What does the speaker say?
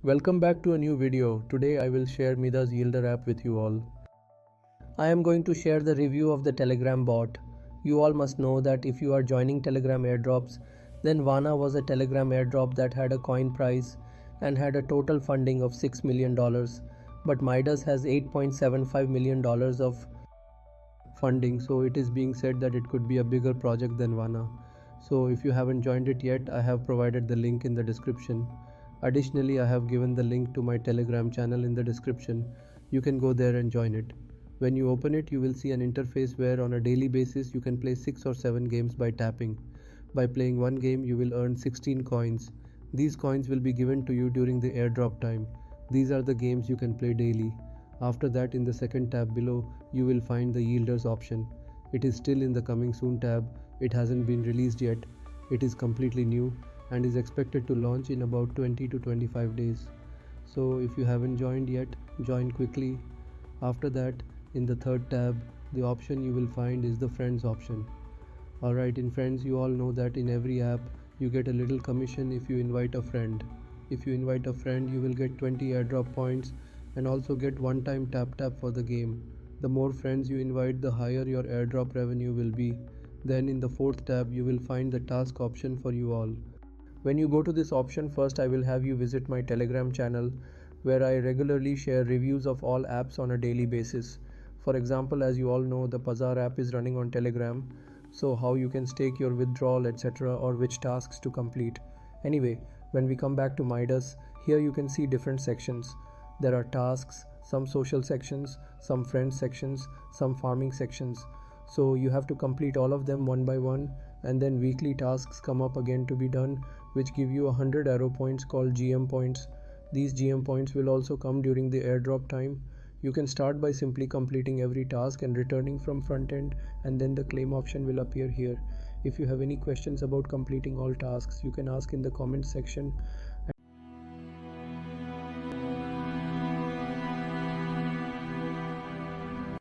Welcome back to a new video. Today I will share Midas Yielder app with you all. I am going to share the review of the Telegram bot. You all must know that if you are joining Telegram airdrops, then Vana was a Telegram airdrop that had a coin price and had a total funding of $6 million. But Midas has $8.75 million of funding, so it is being said that it could be a bigger project than Vana. So if you haven't joined it yet, I have provided the link in the description. Additionally, I have given the link to my Telegram channel in the description. You can go there and join it. When you open it, you will see an interface where on a daily basis you can play 6 or 7 games by tapping. By playing one game, you will earn 16 coins. These coins will be given to you during the airdrop time. These are the games you can play daily. After that, in the second tab below, you will find the Yielders option. It is still in the coming soon tab. It hasn't been released yet. It is completely new and is expected to launch in about 20 to 25 days. So if you haven't joined yet, join quickly. After that, in the third tab, the option you will find is the Friends option. Alright, in Friends, you all know that in every app, you get a little commission if you invite a friend. If you invite a friend, you will get 20 airdrop points and also get one-time tap for the game. The more friends you invite, the higher your airdrop revenue will be. Then in the fourth tab, you will find the task option for you all. When you go to this option, first I will have you visit my Telegram channel where I regularly share reviews of all apps on a daily basis. For example, as you all know, the Pazar app is running on Telegram, so how you can stake your withdrawal, etc., or which tasks to complete. Anyway, when we come back to Midas, here you can see different sections. There are tasks, some social sections, some friends sections, some farming sections. So you have to complete all of them one by one, and then weekly tasks come up again to be done, which give you 100 arrow points called GM points. These GM points will also come during the airdrop time. You can start by simply completing every task and returning from front end, and then the claim option will appear here. If you have any questions about completing all tasks, you can ask in the comment section